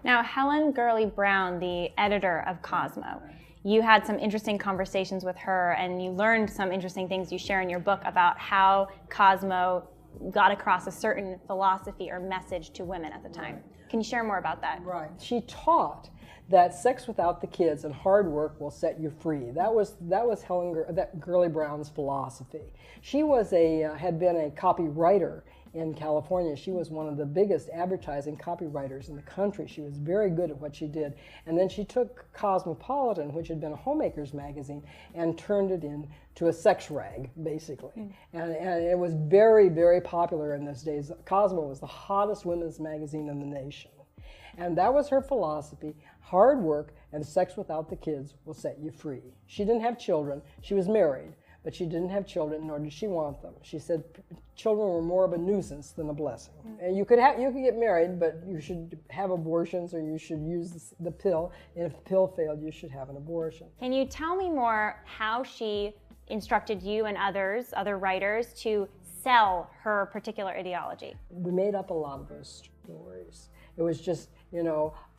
Now, Helen Gurley Brown, the editor of Cosmo, you had some interesting conversations with her, and you learned some interesting things you share in your book about how Cosmo got across a certain philosophy or message to women at the time. Can you share more about that? Right. She taught that sex without the kids and hard work will set you free. That was Gurley Brown's philosophy. She was had been a copywriter in California. She was one of the biggest advertising copywriters in the country. She was very good at what she did. And then she took Cosmopolitan, which had been a homemaker's magazine, and turned it into a sex rag, basically. And it was very, very popular in those days. Cosmo was the hottest women's magazine in the nation. And that was her philosophy. Hard work and sex without the kids will set you free. She didn't have children. She was married, but she didn't have children, nor did she want them. She said children were more of a nuisance than a blessing. And you could get married, but you should have abortions, or you should use the pill. And if the pill failed, you should have an abortion. Can you tell me more how she instructed you and other writers, to sell her particular ideology? We made up a lot of those stories. It was just,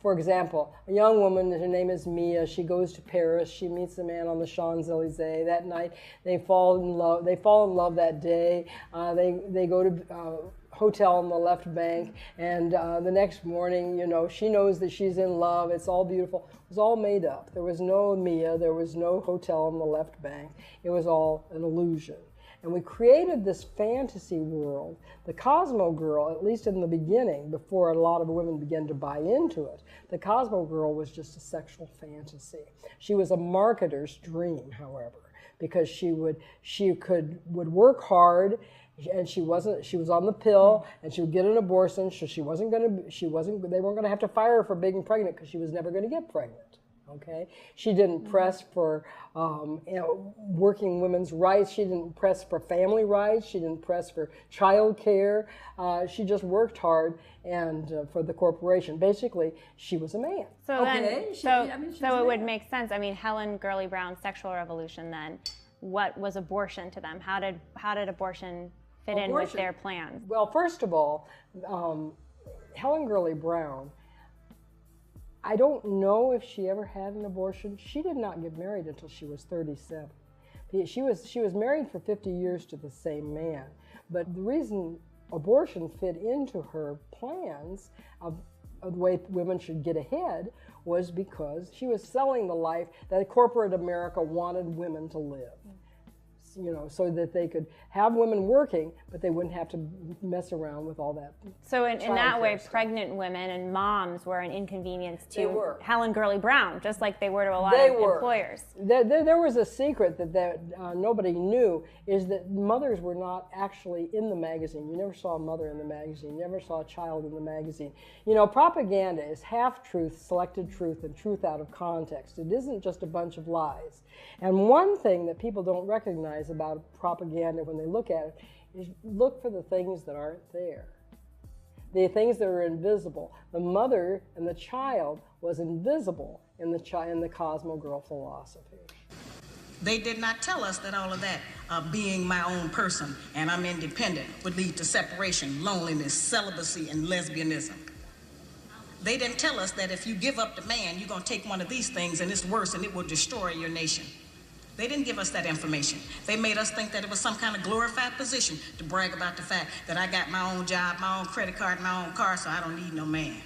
for example, a young woman, her name is Mia, she goes to Paris, she meets a man on the Champs-Elysees. That night, they fall in love that day. They go to a hotel on the left bank, and the next morning, she knows that she's in love. It's all beautiful. It was all made up. There was no Mia, there was no hotel on the left bank. It was all an illusion. And we created this fantasy world. The Cosmo girl, at least in the beginning, before a lot of women began to buy into it, the Cosmo girl was just a sexual fantasy. She was a marketer's dream, however, because she would work hard, and she was on the pill, and she would get an abortion, so they weren't going to have to fire her for being pregnant, because she was never going to get pregnant. Okay, she didn't press for working women's rights. She didn't press for family rights. She didn't press for child care. She just worked hard and for the corporation. Basically, she was a man. So so it would make sense. I mean, Helen Gurley Brown's sexual revolution. Then, what was abortion to them? How did abortion fit in with their plans? Well, first of all, Helen Gurley Brown, I don't know if she ever had an abortion. She did not get married until she was 37. She was married for 50 years to the same man. But the reason abortion fit into her plans of the way women should get ahead was because she was selling the life that corporate America wanted women to live. So that they could have women working, but they wouldn't have to mess around with all that. So in that way, pregnant women and moms were an inconvenience to Helen Gurley Brown, just like they were to a lot of employers. There was a secret that nobody knew, is that mothers were not actually in the magazine. You never saw a mother in the magazine. You never saw a child in the magazine. Propaganda is half-truth, selected truth, and truth out of context. It isn't just a bunch of lies. And one thing that people don't recognize about propaganda when they look at it is look for the things that aren't there. The things that are invisible. The mother and the child was invisible in the Cosmo girl philosophy. They did not tell us that all of that, being my own person and I'm independent, would lead to separation, loneliness, celibacy, and lesbianism. They didn't tell us that if you give up the man, you're going to take one of these things and it's worse and it will destroy your nation. They didn't give us that information. They made us think that it was some kind of glorified position to brag about the fact that I got my own job, my own credit card, my own car, so I don't need no man.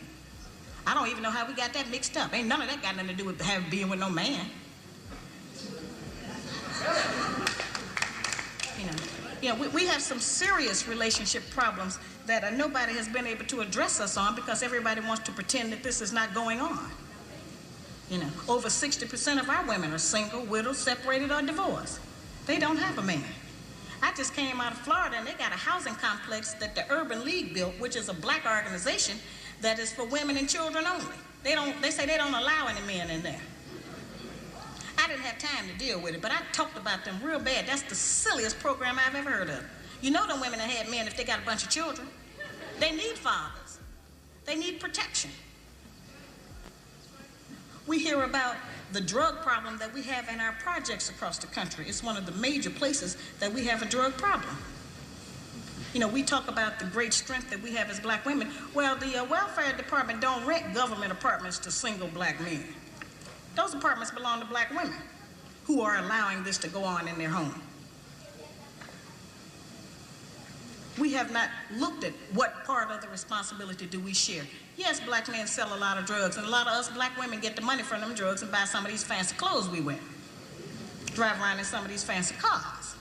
I don't even know how we got that mixed up. Ain't none of that got nothing to do with being with no man. We have some serious relationship problems that nobody has been able to address us on because everybody wants to pretend that this is not going on. Over 60% of our women are single, widowed, separated, or divorced. They don't have a man. I just came out of Florida, and they got a housing complex that the Urban League built, which is a black organization that is for women and children only. They say they don't allow any men in there. I didn't have time to deal with it, but I talked about them real bad. That's the silliest program I've ever heard of. Them women that had men if they got a bunch of children. They need fathers. They need protection. We hear about the drug problem that we have in our projects across the country. It's one of the major places that we have a drug problem. You know, we talk about the great strength that we have as black women. Well, the welfare department don't rent government apartments to single black men. Those apartments belong to black women who are allowing this to go on in their home. We have not looked at what part of the responsibility do we share. Yes, black men sell a lot of drugs, and a lot of us black women get the money from them drugs and buy some of these fancy clothes we wear. Drive around in some of these fancy cars.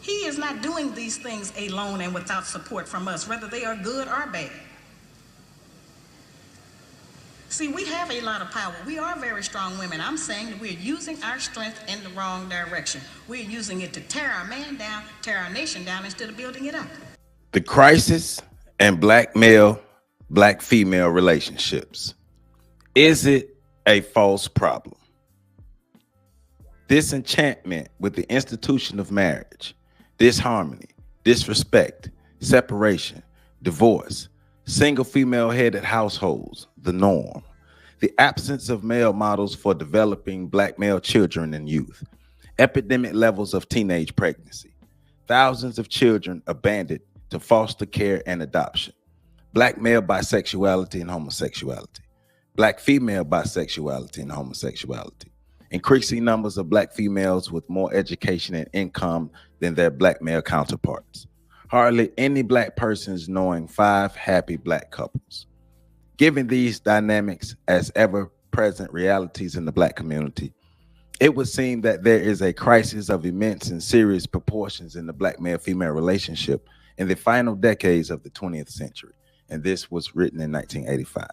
He is not doing these things alone and without support from us, whether they are good or bad. See, we have a lot of power. We are very strong women. I'm saying that we're using our strength in the wrong direction. We're using it to tear our man down, tear our nation down, instead of building it up. The crisis in black male, black female relationships. Is it a false problem? Disenchantment with the institution of marriage, disharmony, disrespect, separation, divorce, single female-headed households, the norm, the absence of male models for developing black male children and youth, epidemic levels of teenage pregnancy, thousands of children abandoned to foster care and adoption, black male bisexuality and homosexuality, black female bisexuality and homosexuality, increasing numbers of black females with more education and income than their black male counterparts. Hardly any black persons knowing 5 happy black couples. Given these dynamics as ever-present realities in the black community, it would seem that there is a crisis of immense and serious proportions in the black male-female relationship in the final decades of the 20th century, and this was written in 1985.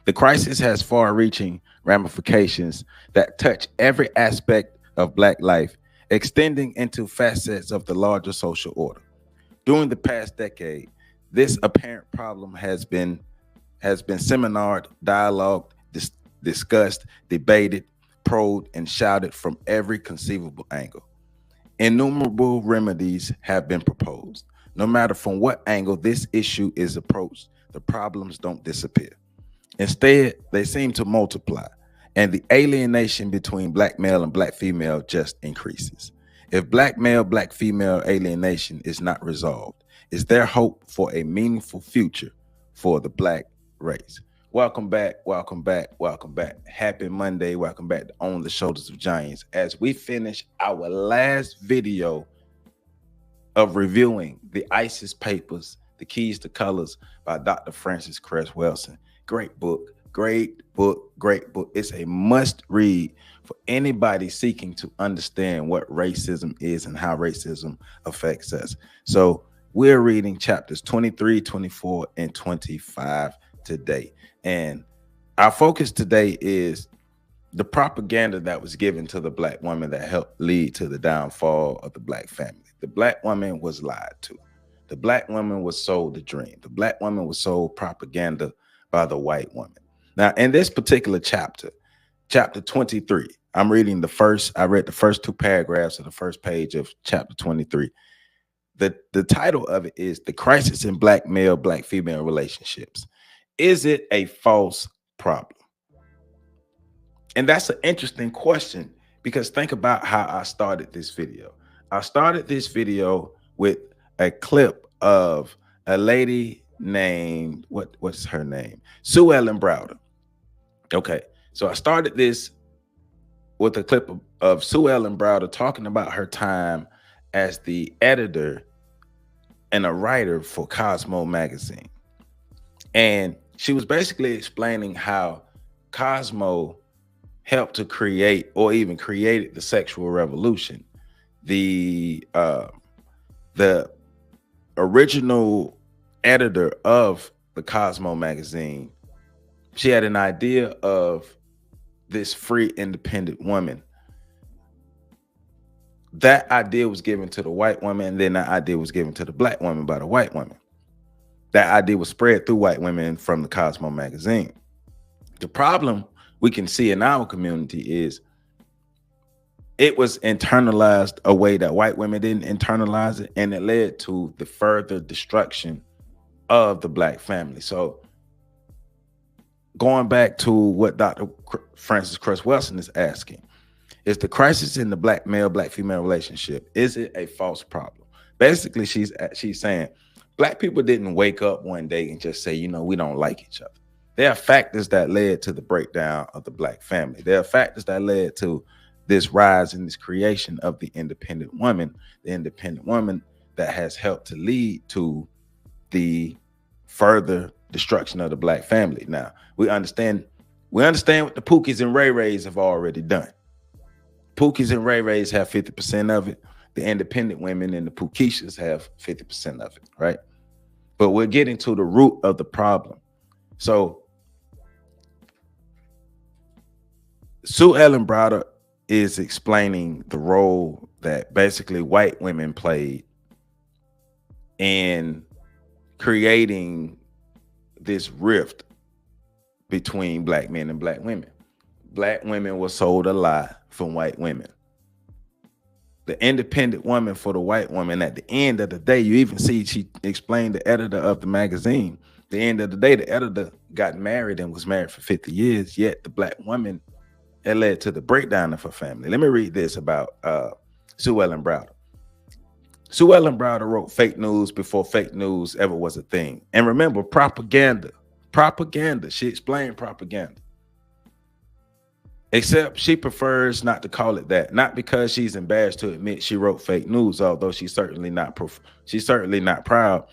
The crisis has far-reaching ramifications that touch every aspect of black life, extending into facets of the larger social order. During the past decade, this apparent problem has been seminared, dialogued, discussed, debated, probed, and shouted from every conceivable angle. Innumerable remedies have been proposed. No matter from what angle this issue is approached, the problems don't disappear. Instead, they seem to multiply, and the alienation between black male and black female just increases. If black male, black female alienation is not resolved, is there hope for a meaningful future for the black race? Welcome back, welcome back, welcome back. Happy Monday, welcome back to On the Shoulders of Giants. As we finish our last video of reviewing the ISIS Papers, The Keys to Colors by Dr. Frances Cress Welsing. Great book, great book, great book. It's a must read for anybody seeking to understand what racism is and how racism affects us. So we're reading chapters 23, 24, and 25 today. And our focus today is the propaganda that was given to the black woman that helped lead to the downfall of the black family. The black woman was lied to. The black woman was sold a dream. The black woman was sold propaganda by the white woman. Now, in this particular chapter 23, I read the first 2 paragraphs of the first page of chapter 23. The title of it is The Crisis in Black Male, Black Female Relationships. Is it a false problem? And that's an interesting question, because think about how I started this video. I started this video with a clip of a lady named, what's her name? Sue Ellen Browder. Okay, so I started this with a clip of Sue Ellen Browder talking about her time as the editor and a writer for Cosmo magazine. And she was basically explaining how Cosmo helped to create, or even created, the sexual revolution. The original editor of the Cosmo magazine, she had an idea of this free, independent woman. That idea was given to the white woman, and then that idea was given to the black woman by the white woman. That idea was spread through white women from the Cosmo magazine. The problem we can see in our community is it was internalized a way that white women didn't internalize it, and it led to the further destruction of the black family. So going back to what Dr. Frances Cress Welsing is asking, is the crisis in the black male, black female relationship, is it a false problem? Basically, she's saying black people didn't wake up one day and just say, we don't like each other. There are factors that led to the breakdown of the black family. There are factors that led to this rise and this creation of the independent woman that has helped to lead to the further destruction of the black family. Now, we understand what the Pookies and Ray Rays have already done. Pookies and Ray Rays have 50% of it. The independent women and the Pookishas have 50% of it, right? But we're getting to the root of the problem. So Sue Ellen Browder is explaining the role that basically white women played in creating this rift between black men and black women. Black women were sold a lie from white women. The independent woman for the white woman, at the end of the day, you even see she explained the editor of the magazine. At the end of the day, the editor got married and was married for 50 years, yet the black woman, it led to the breakdown of her family. Let me read this about Sue Ellen Browder. Sue Ellen Browder wrote fake news before fake news ever was a thing. And remember, propaganda. She explained propaganda. Except she prefers not to call it that. Not because she's embarrassed to admit she wrote fake news, although she's certainly not proud,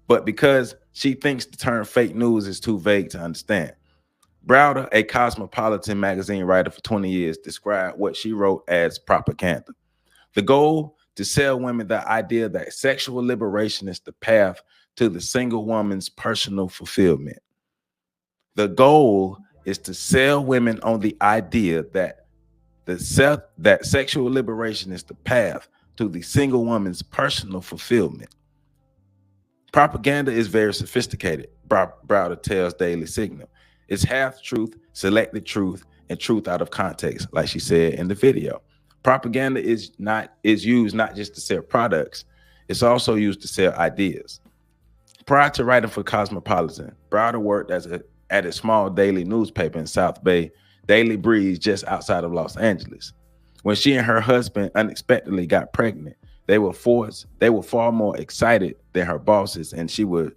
but because she thinks the term fake news is too vague to understand. Browder, a Cosmopolitan magazine writer for 20 years, described what she wrote as propaganda. The goal: to sell women the idea that sexual liberation is the path to the single woman's personal fulfillment. The goal is to sell women on the idea that that sexual liberation is the path to the single woman's personal fulfillment. Propaganda is very sophisticated, Browder tells Daily Signal. It's half truth, selected truth, and truth out of context, like she said in the video. Propaganda is used not just to sell products, it's also used to sell ideas. Prior to writing for Cosmopolitan, Browder worked at a small daily newspaper in South Bay, Daily Breeze, just outside of Los Angeles. When she and her husband unexpectedly got pregnant, they were far more excited than her bosses, and she was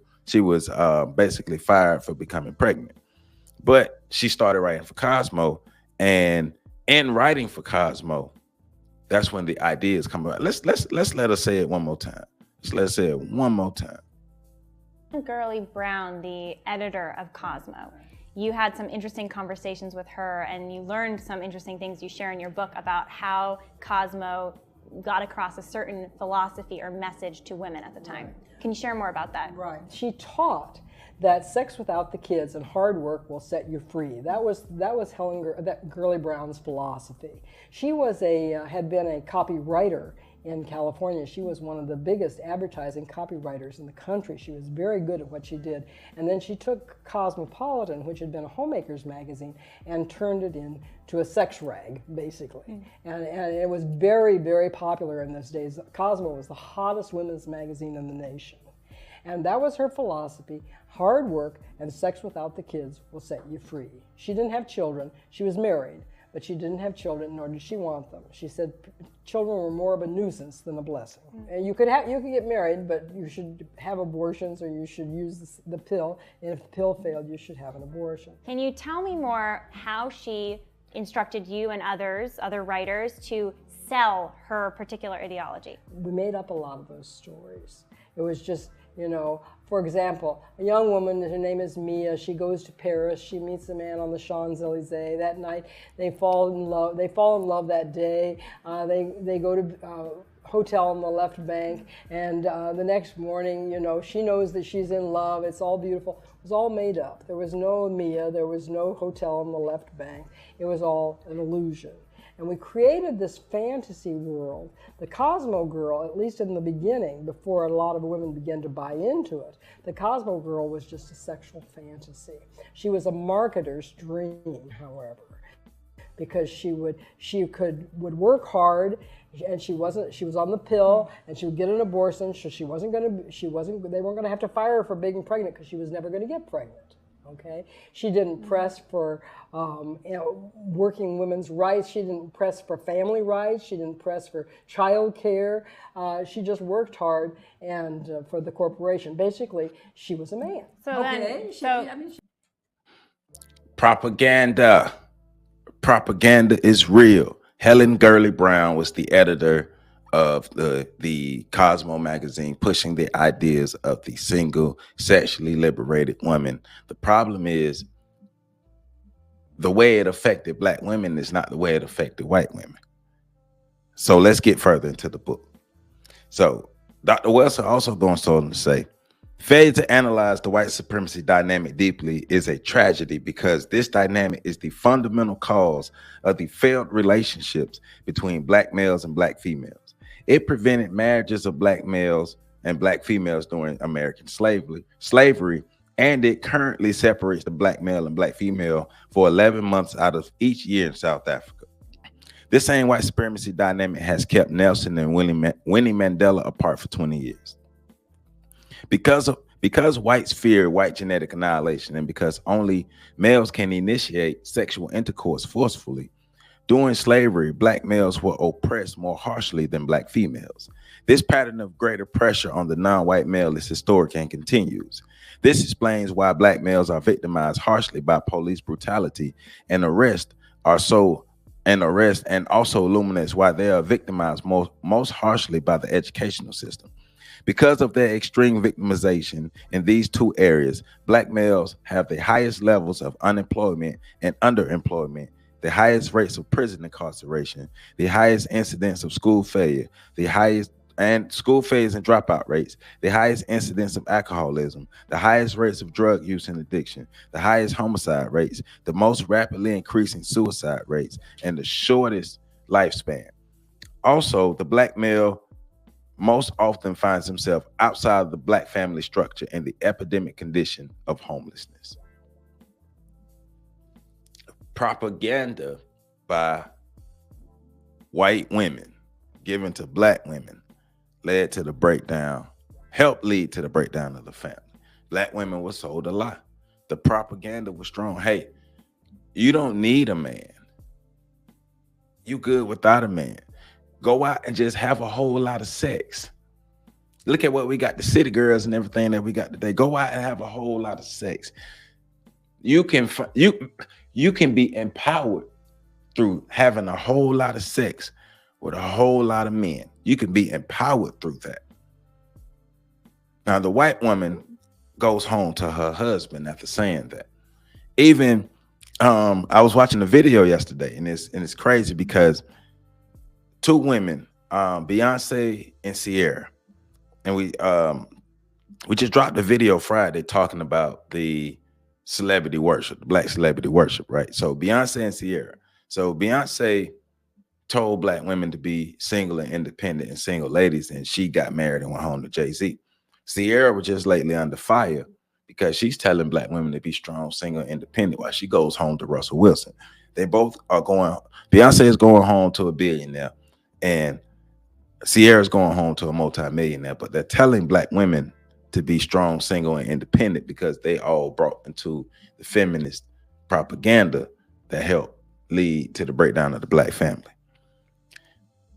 basically fired for becoming pregnant. But she started writing for Cosmo, and in writing for Cosmo, that's when the ideas come about. Let's let her say it one more time. Let's say it one more time. Girly Brown, the editor of Cosmo, you had some interesting conversations with her, and you learned some interesting things you share in your book about how Cosmo got across a certain philosophy or message to women at the time. Can you share more about that? Right. She taught that sex without the kids and hard work will set you free. That was Girly Brown's philosophy. She had been a copywriter in California. She was one of the biggest advertising copywriters in the country. She was very good at what she did. And then she took Cosmopolitan, which had been a homemaker's magazine, and turned it into a sex rag, basically. And it was very, very popular in those days. Cosmo was the hottest women's magazine in the nation. And that was her philosophy. Hard work and sex without the kids will set you free. She didn't have children. She was married, but she didn't have children, nor did she want them. She said children were more of a nuisance than a blessing. And you could get married, but you should have abortions, or you should use the pill. And if the pill failed, you should have an abortion. Can you tell me more how she instructed you and other writers, to sell her particular ideology? We made up a lot of those stories. It was just, for example, a young woman, her name is Mia, she goes to Paris, she meets a man on the Champs-Elysees. That night, they fall in love that day. They go to hotel on the left bank, and the next morning, she knows that she's in love. It's all beautiful. It was all made up. There was no Mia, there was no hotel on the left bank. It was all an illusion. And we created this fantasy world. The Cosmo girl, at least in the beginning, before a lot of women began to buy into it, the Cosmo girl was just a sexual fantasy. She was a marketer's dream, however, because she would work hard, and she was on the pill, and she would get an abortion, so they weren't going to have to fire her for being pregnant, because she was never going to get pregnant. Okay, she didn't press for working women's rights. She didn't press for family rights. She didn't press for child care. She just worked hard and for the corporation. Basically, she was a man. Propaganda. Propaganda is real. Helen Gurley Brown was the editor of the Cosmo magazine, pushing the ideas of the single, sexually liberated woman. The problem is the way it affected Black women is not the way it affected white women. So let's get further into the book. So Dr. Welsing also goes on to say, failure to analyze the white supremacy dynamic deeply is a tragedy because this dynamic is the fundamental cause of the failed relationships between Black males and Black females. It prevented marriages of Black males and Black females during American slavery, and it currently separates the Black male and Black female for 11 months out of each year in South Africa. This same white supremacy dynamic has kept Nelson and Winnie Mandela apart for 20 years. Because whites fear white genetic annihilation and because only males can initiate sexual intercourse forcefully, during slavery, Black males were oppressed more harshly than Black females. This pattern of greater pressure on the non-white male is historic and continues. This explains why Black males are victimized harshly by police brutality and arrest, and also illuminates why they are victimized most harshly by the educational system. Because of their extreme victimization in these two areas, Black males have the highest levels of unemployment and underemployment, the highest rates of prison incarceration, the highest incidence of school failure, the highest and school failures and dropout rates, the highest incidence of alcoholism, the highest rates of drug use and addiction, the highest homicide rates, the most rapidly increasing suicide rates, and the shortest lifespan. Also, the Black male most often finds himself outside of the Black family structure in the epidemic condition of homelessness. Propaganda by white women given to Black women helped lead to the breakdown of the family. Black women were sold a lie. The propaganda was strong. Hey, you don't need a man. You good without a man. Go out and just have a whole lot of sex. Look at what we got, the city girls and everything that we got today. Go out and have a whole lot of sex. You can be empowered through having a whole lot of sex with a whole lot of men. You can be empowered through that. Now, the white woman goes home to her husband after saying that. Even I was watching a video yesterday, and it's crazy because two women, Beyonce and Sierra, and we just dropped a video Friday talking about the celebrity worship, the Black celebrity worship, right? So Beyonce and Sierra. So Beyonce told Black women to be single and independent and single ladies, and she got married and went home to Jay-Z. Sierra was just lately under fire because she's telling Black women to be strong, single, and independent while she goes home to Russell Wilson. They both are Beyonce is going home to a billionaire, and Sierra's going home to a multimillionaire, but they're telling Black women to be strong, single, and independent because they all brought into the feminist propaganda that helped lead to the breakdown of the Black family.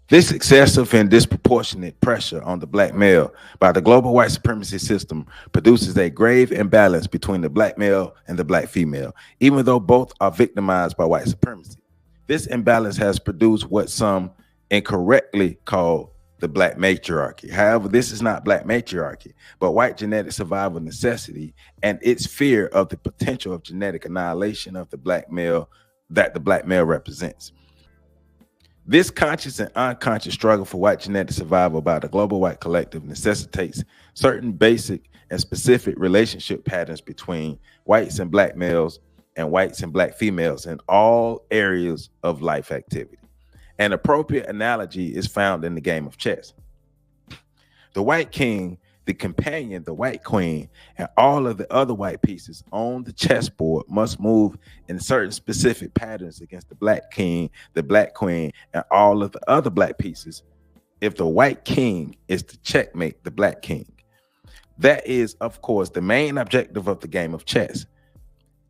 This excessive and disproportionate pressure on the Black male by the global white supremacy system produces a grave imbalance between the Black male and the Black female, even though both are victimized by white supremacy. This imbalance has produced what some incorrectly call the Black matriarchy. However, this is not Black matriarchy, but white genetic survival necessity and its fear of the potential of genetic annihilation of the Black male that the Black male represents. This conscious and unconscious struggle for white genetic survival by the global white collective necessitates certain basic and specific relationship patterns between whites and Black males and whites and Black females in all areas of life activity. An appropriate analogy is found in the game of chess. The white king, the companion, the white queen, and all of the other white pieces on the chessboard must move in certain specific patterns against the Black king, the Black queen, and all of the other Black pieces if the white king is to checkmate the Black king. That is, of course, the main objective of the game of chess.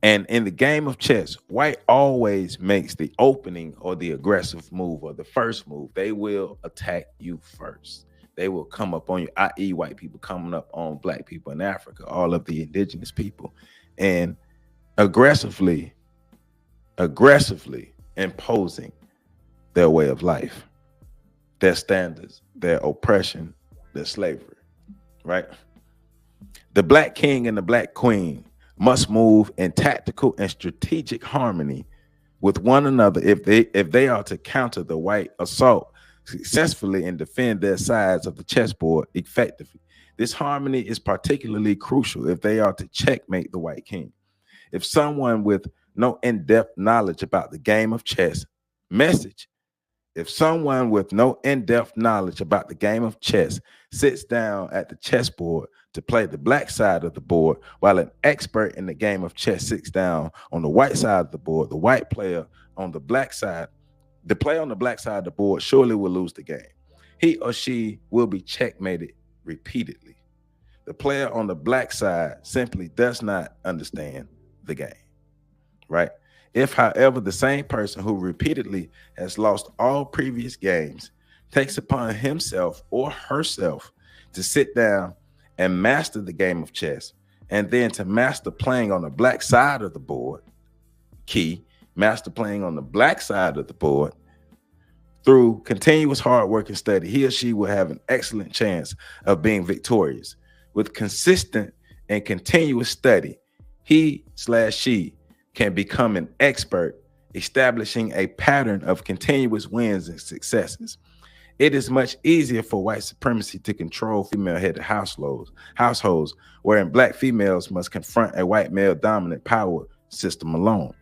And in the game of chess, white always makes the opening or the aggressive move or the first move. They will attack you first. They will come up on you, i.e. white people coming up on black people in Africa, all of the indigenous people, and aggressively imposing their way of life, their standards, their oppression, their slavery, right? The black king and the black queen must move in tactical and strategic harmony with one another if they are to counter the white assault successfully and defend their sides of the chessboard effectively. This harmony is particularly crucial if they are to checkmate the white king. If someone with no in-depth knowledge about the game of chess if someone with no in-depth knowledge about the game of chess sits down at the chessboard to play the black side of the board, while an expert in the game of chess sits down on the white side of the board, the white player on the black side, the player on the black side of the board surely will lose the game. He or she will be checkmated repeatedly. The player on the black side simply does not understand the game, right? If, however, the same person who repeatedly has lost all previous games takes upon himself or herself to sit down and master the game of chess, and then to master playing on the black side of the board, master playing on the black side of the board, through continuous hard work and study, he or she will have an excellent chance of being victorious. With consistent and continuous study, he/she can become an expert, establishing a pattern of continuous wins and successes. It is much easier for white supremacy to control female-headed households, wherein black females must confront a white male-dominant power system alone.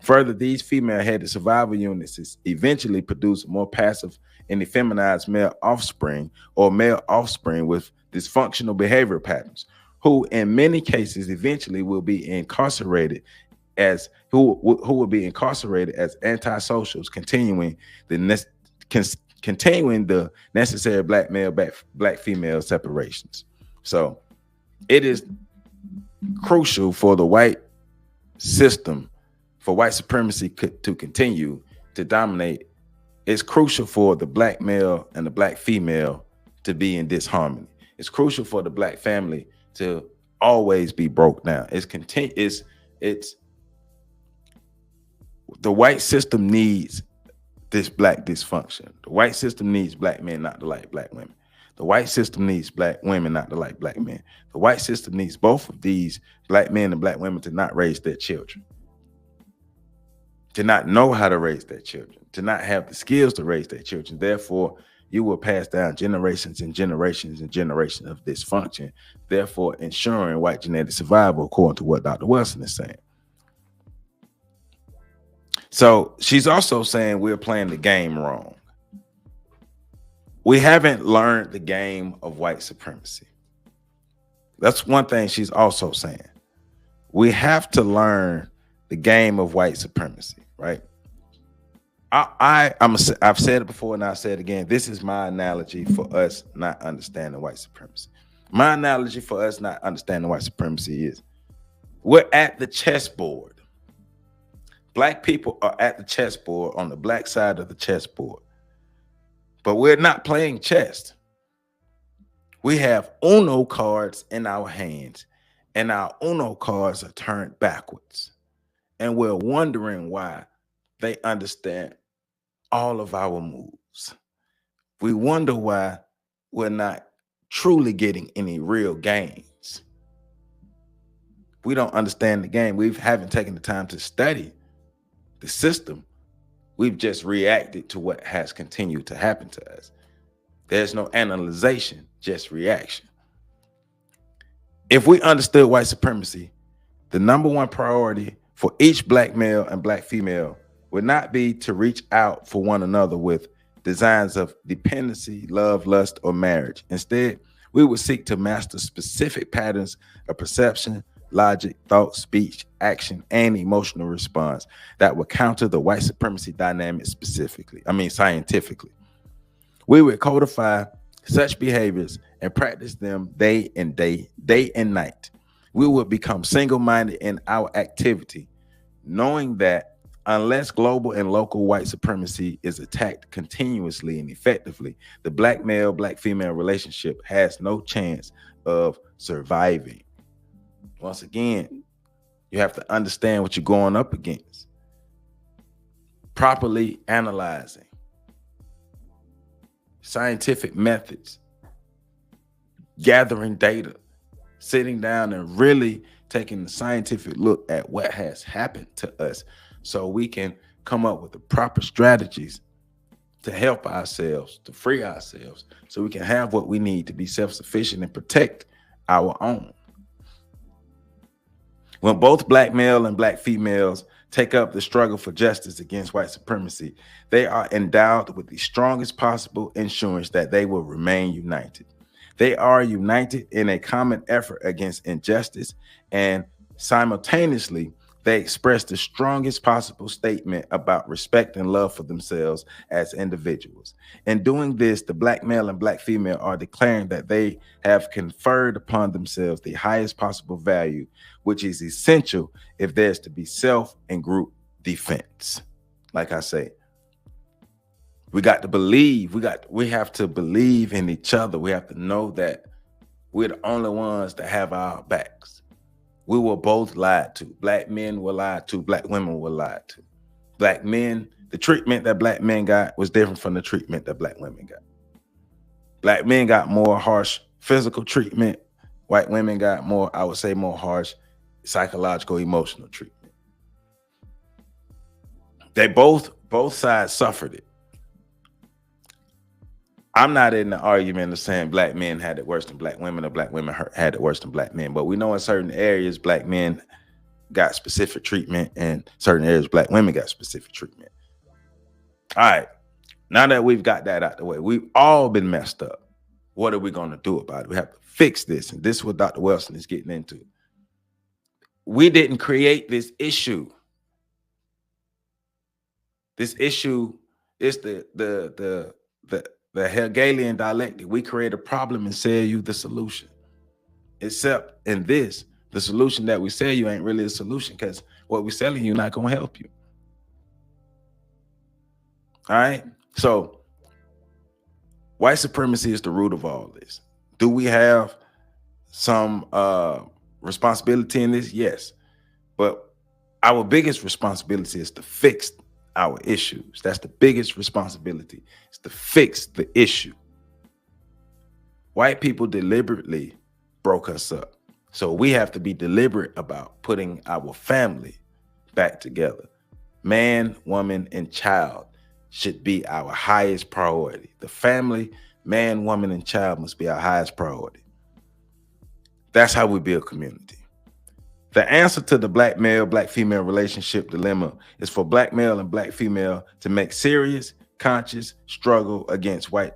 Further, these female-headed survival units eventually produce more passive and effeminized male offspring or male offspring with dysfunctional behavior patterns, who in many cases eventually will be incarcerated as antisocials, continuing the necessary black male black female separations. So it is crucial for the white system, for white supremacy to continue to dominate. It's crucial for the black male and the black female to be in disharmony. It's crucial for the black family to always be broke down. It's the white system needs this black dysfunction. The white system needs black men not to like black women. The white system needs black women not to like black men. The white system needs both of these, black men and black women, to not raise their children, to not know how to raise their children, to not have the skills to raise their children. Therefore, you will pass down generations and generations and generations of dysfunction, therefore ensuring white genetic survival, according to what Dr. Welsing is saying. So she's also saying we're playing the game wrong. We haven't learned the game of white supremacy. That's one thing she's also saying. We have to learn the game of white supremacy, right? I've said it before and I'll say it again. This is my analogy for us not understanding white supremacy. My analogy for us not understanding white supremacy is we're at the chessboard. Black people are at the chessboard on the black side of the chessboard, but we're not playing chess. We have Uno cards in our hands, and our Uno cards are turned backwards, and we're wondering why they understand all of our moves. We wonder why we're not truly getting any real gains. We don't understand the game. We haven't taken the time to study the system. We've just reacted to what has continued to happen to us. There's no analyzation, just reaction. If we understood white supremacy, the number one priority for each black male and black female would not be to reach out for one another with designs of dependency, love, lust, or marriage. Instead, we would seek to master specific patterns of perception, logic, thought, speech, action, and emotional response that would counter the white supremacy dynamic scientifically. We would codify such behaviors and practice them day and night. We would become single-minded in our activity knowing that unless global and local white supremacy is attacked continuously and effectively, the black male, black female relationship has no chance of surviving. Once again, you have to understand what you're going up against. Properly analyzing scientific methods, gathering data, sitting down and really taking a scientific look at what has happened to us so we can come up with the proper strategies to help ourselves, to free ourselves, so we can have what we need to be self-sufficient and protect our own. When both black male and black females take up the struggle for justice against white supremacy, they are endowed with the strongest possible insurance that they will remain united. They are united in a common effort against injustice, and simultaneously, they express the strongest possible statement about respect and love for themselves as individuals. In doing this, the black male and black female are declaring that they have conferred upon themselves the highest possible value, which is essential if there's to be self and group defense. Like I say, we got to believe, we have to believe in each other. We have to know that we're the only ones that have our backs. We were both lied to. Black men were lied to. Black women were lied to. Black men, the treatment that black men got was different from the treatment that black women got. Black men got more harsh physical treatment. White women got more, I would say, more harsh psychological, emotional treatment. They both sides suffered it. I'm not in the argument of saying black men had it worse than black women or black women had it worse than black men, but we know in certain areas black men got specific treatment and certain areas black women got specific treatment. All right, now that we've got that out the way, we've all been messed up. What are we going to do about it? We have to fix this, and this is what Dr. Welsing is getting into. We didn't create this issue. This issue is the Hegelian dialectic. We create a problem and sell you the solution. Except in this, the solution that we sell you ain't really a solution, because what we're selling you not going to help you. All right? So white supremacy is the root of all this. Do we have some responsibility in this? Yes. But our biggest responsibility is to fix our issues. That's the biggest responsibility, is to fix the issue. White people deliberately broke us up. So we have to be deliberate about putting our family back together. Man, woman, and child should be our highest priority. The family, man, woman, and child must be our highest priority. That's how we build community. The answer to the black male, black female relationship dilemma is for black male and black female to make serious, conscious struggle against white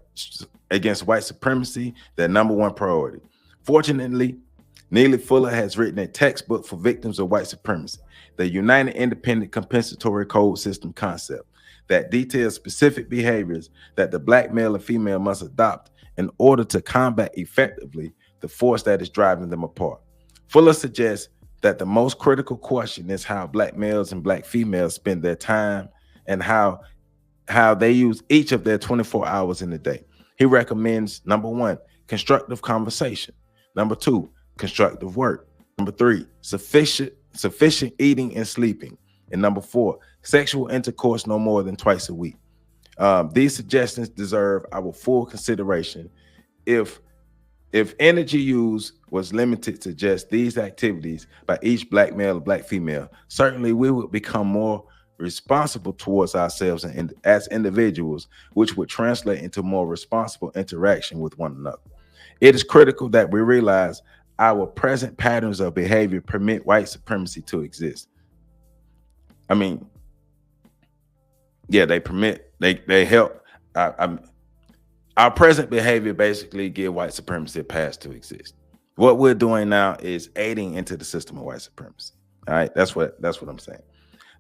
supremacy their number one priority. Fortunately, Neely Fuller has written a textbook for victims of white supremacy, the United Independent Compensatory Code System concept, that details specific behaviors that the black male and female must adopt in order to combat effectively the force that is driving them apart. Fuller suggests that the most critical question is how black males and black females spend their time and how they use each of their 24 hours in the day. He recommends, number 1, constructive conversation. Number 2, constructive work. Number 3, sufficient eating and sleeping. And number 4, sexual intercourse no more than twice a week. These suggestions deserve our full consideration. If energy use was limited to just these activities by each black male or black female, certainly we would become more responsible towards ourselves and as individuals, which would translate into more responsible interaction with one another. It is critical that we realize our present patterns of behavior permit white supremacy to exist. I mean, yeah, they help. Our present behavior basically give white supremacy a pass to exist. What we're doing now is aiding into the system of white supremacy. All right, that's what I'm saying.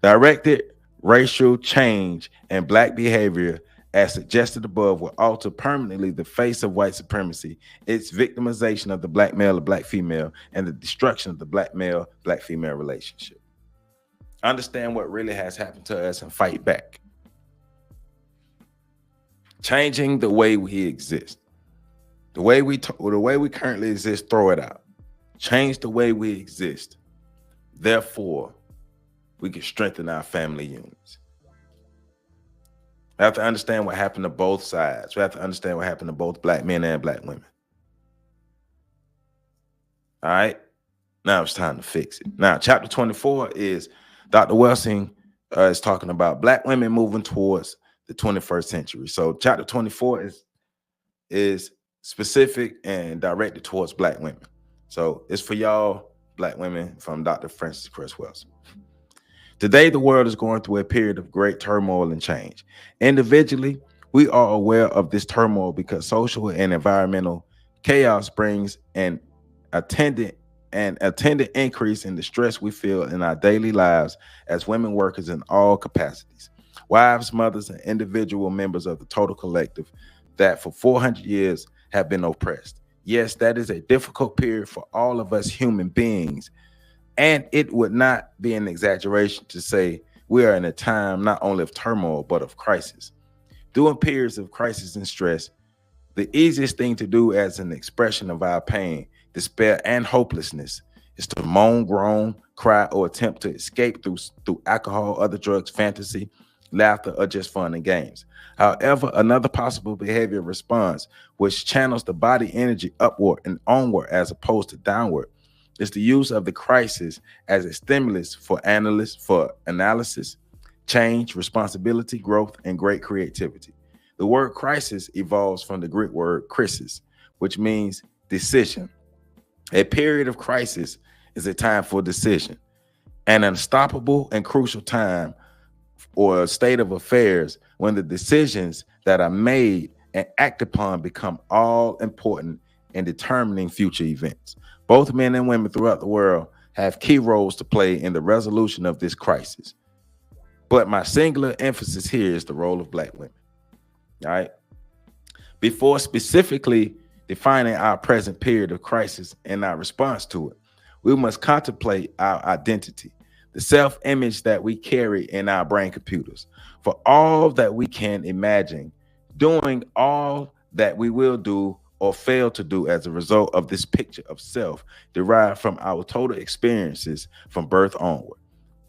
Directed racial change and black behavior, as suggested above, will alter permanently the face of white supremacy, its victimization of the black male or black female, and the destruction of the black male, black female relationship. understand what really has happened to us, and fight back. Changing the way we exist. The way we currently exist, throw it out. Change the way we exist. Therefore, we can strengthen our family units. We have to understand what happened to both sides. We have to understand what happened to both black men and black women. All right? Now it's time to fix it. Now, chapter 24 is Dr. Welsing is talking about black women moving towards the 21st century. So chapter 24 is specific and directed towards black women. So it's for y'all, black women, from Dr. Frances Cress Welsing. Today, the world is going through a period of great turmoil and change. Individually, we are aware of this turmoil because social and environmental chaos brings an attendant increase in the stress we feel in our daily lives as women workers in all capacities. Wives, mothers, and individual members of the total collective that for 400 years have been oppressed. Yes, that is a difficult period for all of us human beings. And it would not be an exaggeration to say we are in a time not only of turmoil, but of crisis. During periods of crisis and stress, the easiest thing to do as an expression of our pain, despair, and hopelessness is to moan, groan, cry, or attempt to escape through alcohol, other drugs, fantasy, laughter, or just fun and games. However, another possible behavior response, which channels the body energy upward and onward as opposed to downward, is the use of the crisis as a stimulus for analysis, change, responsibility, growth, and great creativity. The word crisis evolves from the Greek word krisis, which means decision. A period of crisis is a time for decision, an unstoppable and crucial time or a state of affairs when the decisions that are made and acted upon become all important in determining future events. Both men and women throughout the world have key roles to play in the resolution of this crisis. But my singular emphasis here is the role of black women. All right. Before specifically defining our present period of crisis and our response to it, we must contemplate our identity, the self-image that we carry in our brain computers. For all that we can imagine, doing all that we will do or fail to do as a result of this picture of self derived from our total experiences from birth onward.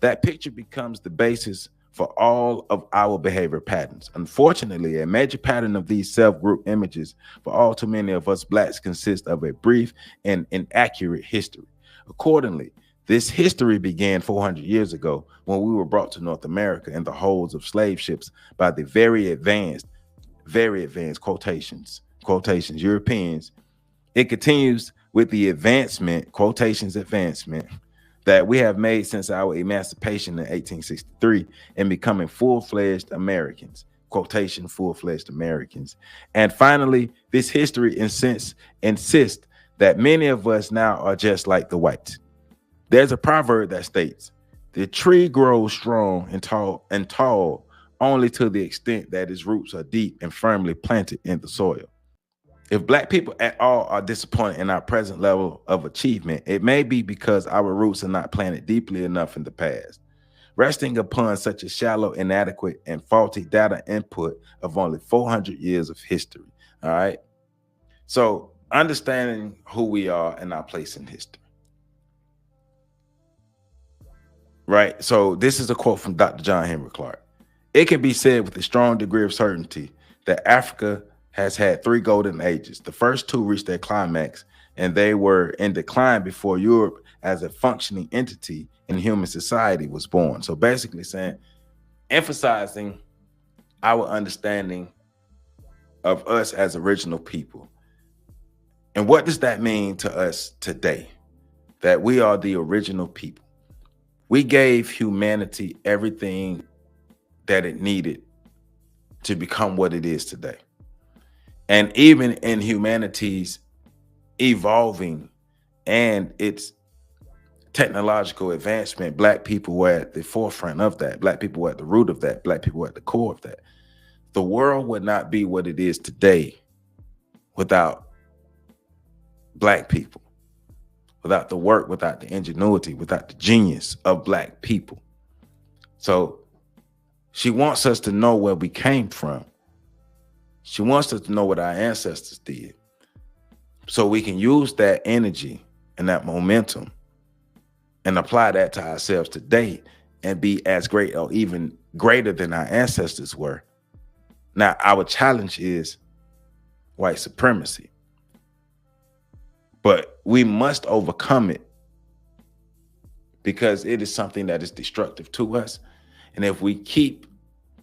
That picture becomes the basis for all of our behavior patterns. Unfortunately, a major pattern of these self-group images for all too many of us blacks consists of a brief and inaccurate history. Accordingly, this history began 400 years ago when we were brought to North America in the holds of slave ships by the very advanced quotations Europeans. It continues with the advancement that we have made since our emancipation in 1863 and becoming full-fledged Americans, full-fledged Americans. And finally, this history insists that many of us now are just like the whites. There's a proverb that states, the tree grows strong and tall only to the extent that its roots are deep and firmly planted in the soil. If black people at all are disappointed in our present level of achievement, it may be because our roots are not planted deeply enough in the past, resting upon such a shallow, inadequate, and faulty data input of only 400 years of history. All right. So understanding who we are and our place in history. Right. So this is a quote from Dr. John Henry Clark. It can be said with a strong degree of certainty that Africa has had 3 golden ages. The first 2 reached their climax, and they were in decline before Europe as a functioning entity in human society was born. So basically saying, emphasizing our understanding of us as original people. And what does that mean to us today? That we are the original people. We gave humanity everything that it needed to become what it is today. And even in humanity's evolving and its technological advancement, black people were at the forefront of that. Black people were at the root of that. Black people were at the core of that. The world would not be what it is today without black people, without the work, without the ingenuity, without the genius of black people. So she wants us to know where we came from. She wants us to know what our ancestors did, so we can use that energy and that momentum and apply that to ourselves today and be as great or even greater than our ancestors were. Now, our challenge is white supremacy, but we must overcome it because it is something that is destructive to us. And if we keep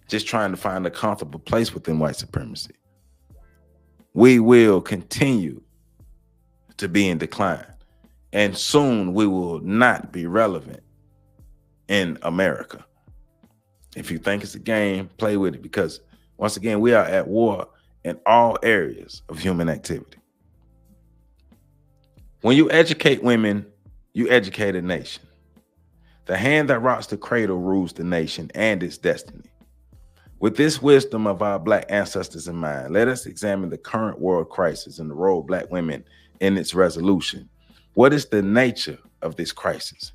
just trying to find a comfortable place within white supremacy, we will continue to be in decline. And soon we will not be relevant in America. If you think it's a game, play with it, because once again, we are at war in all areas of human activity. When you educate women, you educate a nation. The hand that rocks the cradle rules the nation and its destiny. With this wisdom of our Black ancestors in mind, let us examine the current world crisis and the role of Black women in its resolution. What is the nature of this crisis?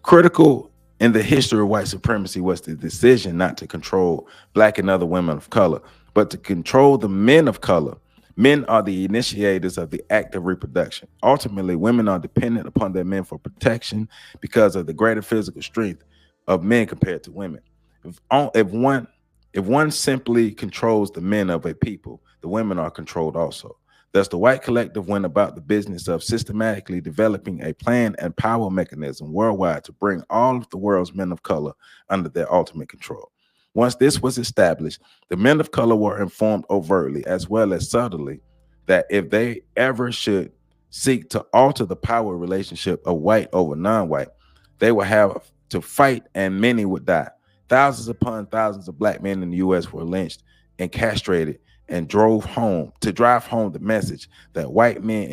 Critical in the history of white supremacy was the decision not to control Black and other women of color, but to control the men of color. Men are the initiators of the act of reproduction. Ultimately, women are dependent upon their men for protection because of the greater physical strength of men compared to women. If one simply controls the men of a people, the women are controlled also. Thus, the white collective went about the business of systematically developing a plan and power mechanism worldwide to bring all of the world's men of color under their ultimate control. Once this was established, the men of color were informed overtly as well as subtly that if they ever should seek to alter the power relationship of white over non-white, they would have to fight and many would die. Thousands upon thousands of Black men in the U.S. were lynched and castrated and drive home the message that white men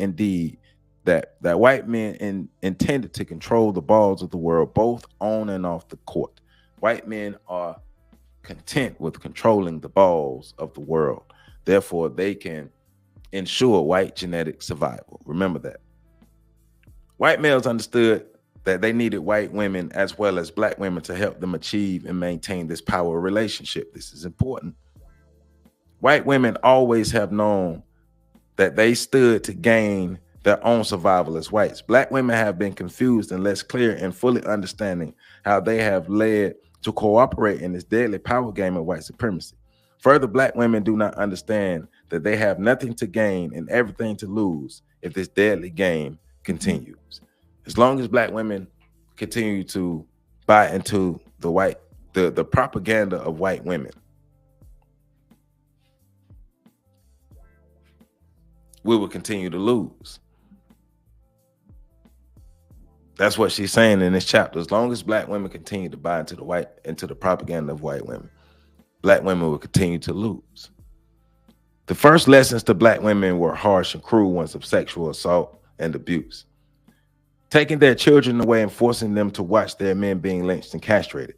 intended to control the balls of the world, both on and off the court. White men are content with controlling the balls of the world. Therefore, they can ensure white genetic survival. Remember that. White males understood that they needed white women as well as Black women to help them achieve and maintain this power relationship. This is important. White women always have known that they stood to gain their own survival as whites. Black women have been confused and less clear in fully understanding how they have led to cooperate in this deadly power game of white supremacy. Further, Black women do not understand that they have nothing to gain and everything to lose if this deadly game continues. As long as Black women continue to buy into the propaganda of white women, we will continue to lose. That's what she's saying in this chapter. As long as Black women continue to buy into the propaganda of white women, Black women will continue to lose. The first lessons to Black women were harsh and cruel ones of sexual assault and abuse, taking their children away and forcing them to watch their men being lynched and castrated.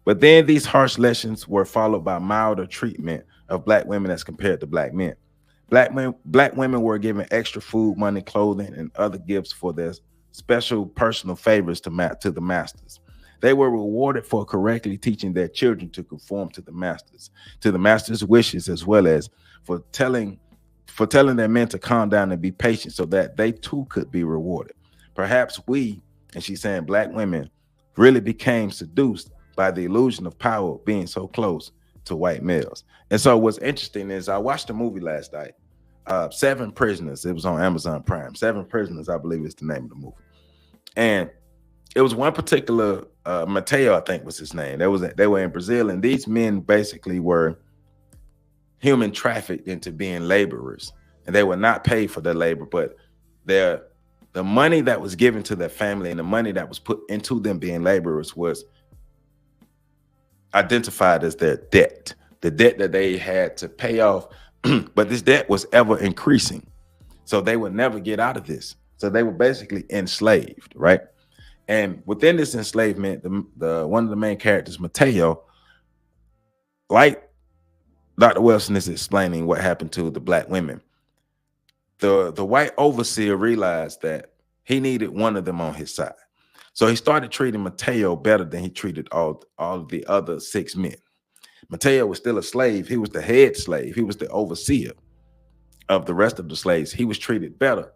But then these harsh lessons were followed by milder treatment of Black women as compared to Black men. Black women were given extra food, money, clothing, and other gifts for their special personal favors to the masters. They were rewarded for correctly teaching their children to conform to the master's wishes, as well as for telling their men to calm down and be patient so that they too could be rewarded. Perhaps we, and she's saying Black women, really became seduced by the illusion of power being so close to white males. And so what's interesting is I watched a movie last night, Seven Prisoners. It was on Amazon Prime. Seven Prisoners, I believe is the name of the movie. And it was one particular, Mateo, I think was his name. They were in Brazil, and these men basically were human trafficked into being laborers. And they were not paid for their labor, but the money that was given to their family and the money that was put into them being laborers was identified as their debt, the debt that they had to pay off. But this debt was ever increasing. So they would never get out of this. So they were basically enslaved, right? And within this enslavement, the one of the main characters, Mateo, like Dr. Welsing is explaining what happened to the Black women, the white overseer realized that he needed one of them on his side. So he started treating Mateo better than he treated all of the other 6 men. Mateo was still a slave. He was the head slave. He was the overseer of the rest of the slaves. He was treated better.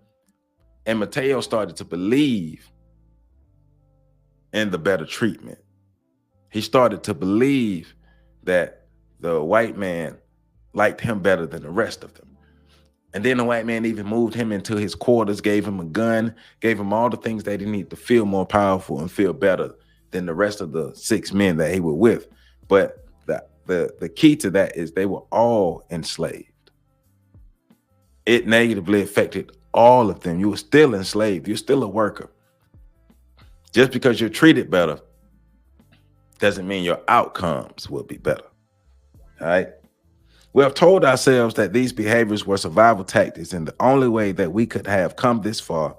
And Mateo started to believe in the better treatment. He started to believe that the white man liked him better than the rest of them. And then the white man even moved him into his quarters, gave him a gun, gave him all the things that he needed to feel more powerful and feel better than the rest of the 6 men that he was with. But the key to that is they were all enslaved. It negatively affected all of them. You were still enslaved. You're still a worker. Just because you're treated better doesn't mean your outcomes will be better. All right. We have told ourselves that these behaviors were survival tactics and the only way that we could have come this far.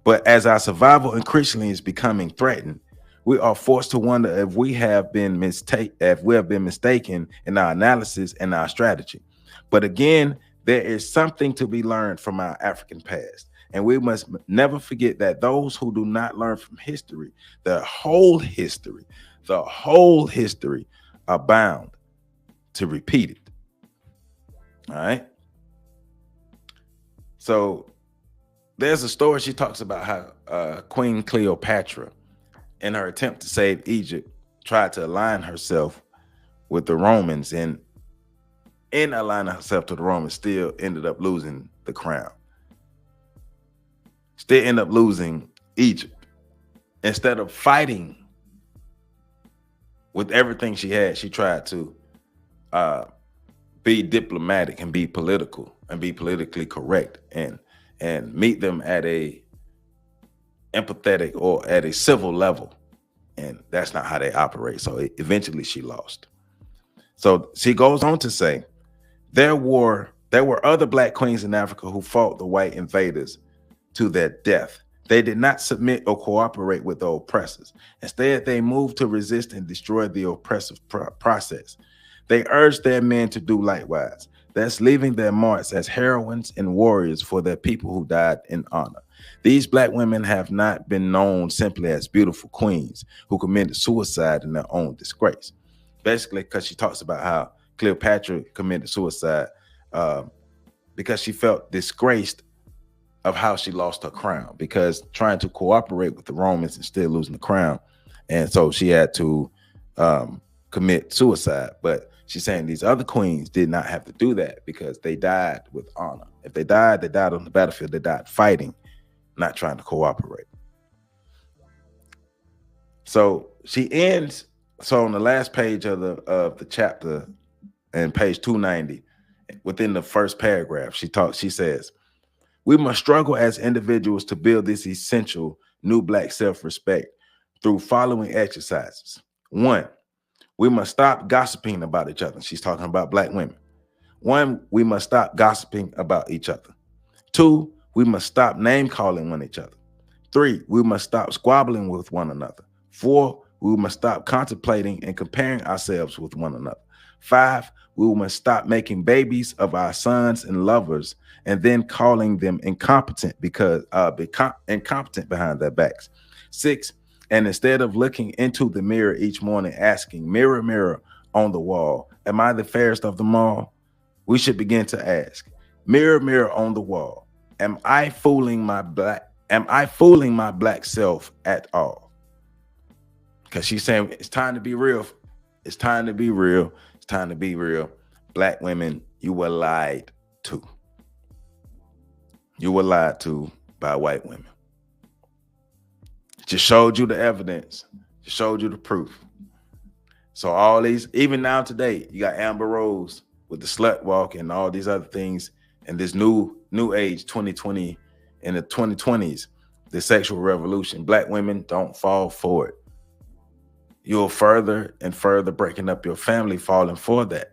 But as our survival increasingly is becoming threatened, we are forced to wonder if we have been mistaken in our analysis and our strategy. But again, there is something to be learned from our African past. And we must never forget that those who do not learn from history, the whole history are bound to repeat it. All right. So there's a story she talks about how Queen Cleopatra, in her attempt to save Egypt, tried to align herself with the Romans, and in aligning herself to the Romans, still ended up losing the crown. Still ended up losing Egypt. Instead of fighting with everything she had, she tried to be diplomatic and be political and be politically correct and meet them at a empathetic or at a civil level. And that's not how they operate. So eventually she lost. So she goes on to say, there were other black queens in Africa who fought the white invaders to their death. They did not submit or cooperate with the oppressors. Instead, they moved to resist and destroy the oppressive process. They urged their men to do likewise, thus leaving their marks as heroines and warriors for their people who died in honor. These black women have not been known simply as beautiful queens who committed suicide in their own disgrace. Basically, because she talks about how Cleopatra committed suicide because she felt disgraced of how she lost her crown, because trying to cooperate with the Romans and still losing the crown. And so she had to commit suicide. But she's saying these other queens did not have to do that because they died with honor. If they died on the battlefield. They died fighting, not trying to cooperate. So she ends. So on the last page of the chapter, and page 290, within the first paragraph, she says, we must struggle as individuals to build this essential new black self-respect through following exercises. 1, we must stop gossiping about each other. She's talking about black women. 1, we must stop gossiping about each other. 2, we must stop name calling one another. 3, we must stop squabbling with one another. 4, we must stop contemplating and comparing ourselves with one another. 5, we must stop making babies of our sons and lovers and then calling them incompetent because incompetent behind their backs. 6, and instead of looking into the mirror each morning asking, mirror, mirror on the wall, am I the fairest of them all? We should begin to ask, mirror, mirror on the wall, am I fooling my black self at all? Because she's saying it's time to be real. It's time to be real. It's time to be real. Black women, you were lied to. You were lied to by white women. Just showed you the evidence. Just showed you the proof. So all these, even now today, you got Amber Rose with the slut walk and all these other things, and this new age 2020 in the 2020s, the sexual revolution. Black women, don't fall for it. You're further and further breaking up your family, falling for that.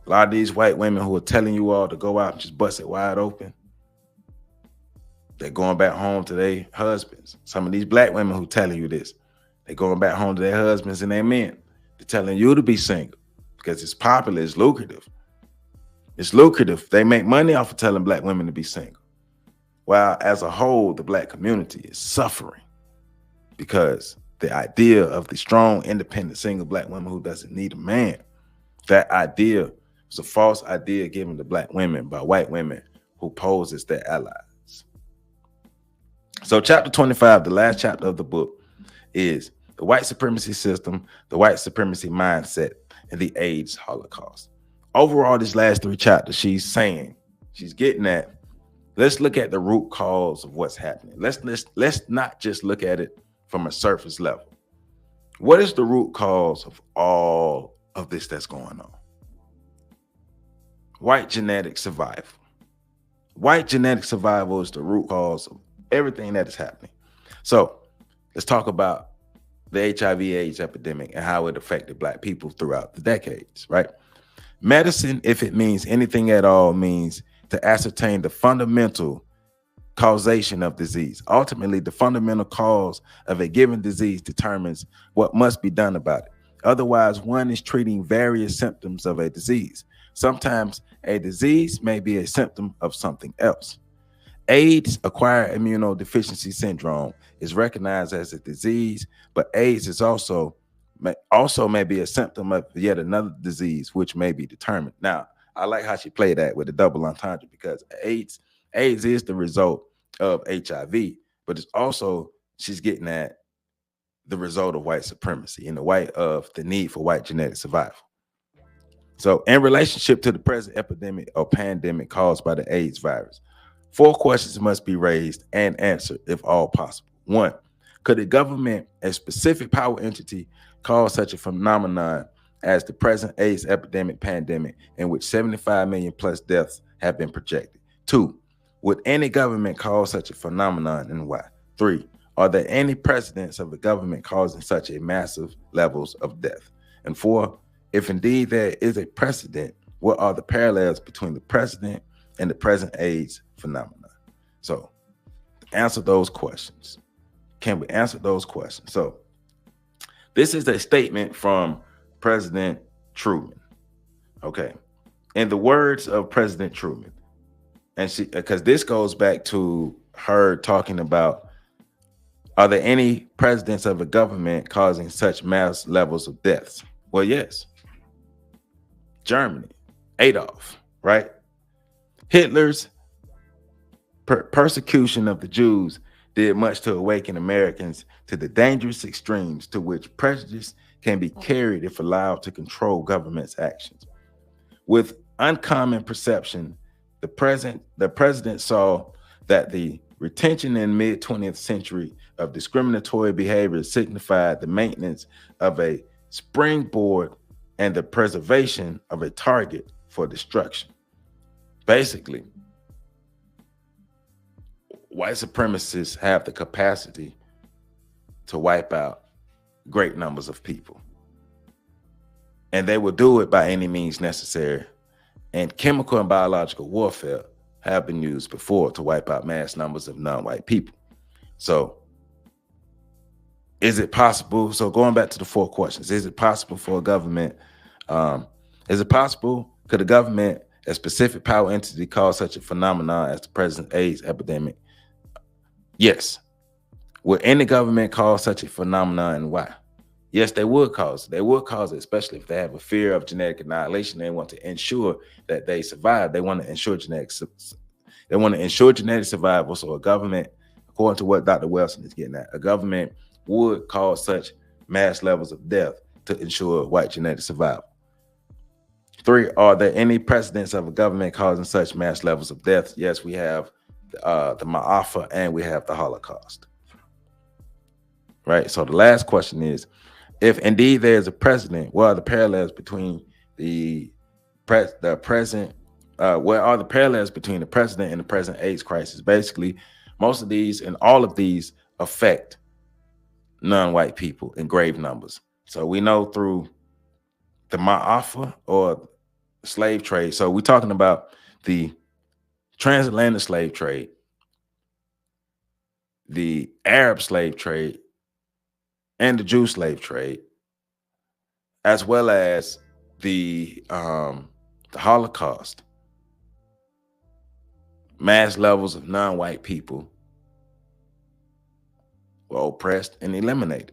A lot of these white women who are telling you all to go out and just bust it wide open, they're going back home to their husbands. Some of these black women who telling you this, they're going back home to their husbands and their men. They're telling you to be single because it's popular, it's lucrative. It's lucrative. They make money off of telling black women to be single. While as a whole, the black community is suffering. because the idea of the strong, independent, single black woman who doesn't need a man, that idea was a false idea given to black women by white women who pose as their allies. So chapter 25, the last chapter of the book, is the white supremacy system, the white supremacy mindset, and the AIDS Holocaust. Overall, these last 3 chapters, she's getting at, let's look at the root cause of what's happening. Let's not just look at it from a surface level. What is the root cause of all of this that's going on? White genetic survival. White genetic survival is the root cause of everything that is happening. So let's talk about the HIV/AIDS epidemic and how it affected black people throughout the decades, right? Medicine, if it means anything at all, means to ascertain the fundamental causation of disease. Ultimately, the fundamental cause of a given disease determines what must be done about it. Otherwise, one is treating various symptoms of a disease. Sometimes a disease may be a symptom of something else. AIDS, acquired immunodeficiency syndrome, is recognized as a disease, but AIDS is also may be a symptom of yet another disease, which may be determined. Now, I like how she played that with a double entendre, because AIDS is the result of HIV, but it's also, she's getting at the result of white supremacy and the need for white genetic survival. So in relationship to the present epidemic or pandemic caused by the AIDS virus, 4 questions must be raised and answered if all possible. 1, could a government, a specific power entity, cause such a phenomenon as the present AIDS epidemic pandemic, in which 75 million plus deaths have been projected? 2, would any government cause such a phenomenon, and why? 3, are there any precedents of a government causing such a massive levels of death? And 4, if indeed there is a precedent, what are the parallels between the precedent and the present AIDS phenomenon? So answer those questions. Can we answer those questions? So this is a statement from President Truman. Okay. In the words of President Truman, and because this goes back to her talking about, are there any presidents of a government causing such mass levels of deaths? Well, yes. Germany, Adolf, right? Hitler's persecution of the Jews did much to awaken Americans to the dangerous extremes to which prejudice can be carried if allowed to control government's actions. With uncommon perception, the president saw that the retention in mid-20th century of discriminatory behavior signified the maintenance of a springboard and the preservation of a target for destruction. Basically, white supremacists have the capacity to wipe out great numbers of people. And they will do it by any means necessary. And chemical and biological warfare have been used before to wipe out mass numbers of non-white people. So is it possible? So going back to the 4 questions, is it possible for a government? Is it possible? Could a government, a specific power entity, cause such a phenomenon as the present AIDS epidemic? Yes. Would any government cause such a phenomenon, and why? Yes, they would cause it. They would cause it, especially if they have a fear of genetic annihilation. They want to ensure that they survive. They want to ensure genetic survival. So a government, according to what Dr. Welsing is getting at, a government would cause such mass levels of death to ensure white genetic survival. 3, are there any precedents of a government causing such mass levels of death? Yes, we have the Ma'afa and we have the Holocaust. Right. So the last question is, if indeed there is a precedent, what are the parallels between the present? What are the parallels between the precedent and the present AIDS crisis? Basically, most of these and all of these affect non-white people in grave numbers. So we know through the Ma'afa or slave trade. So we're talking about the transatlantic slave trade, the Arab slave trade, and the Jew slave trade, as well as the Holocaust. Mass levels of non-white people were oppressed and eliminated.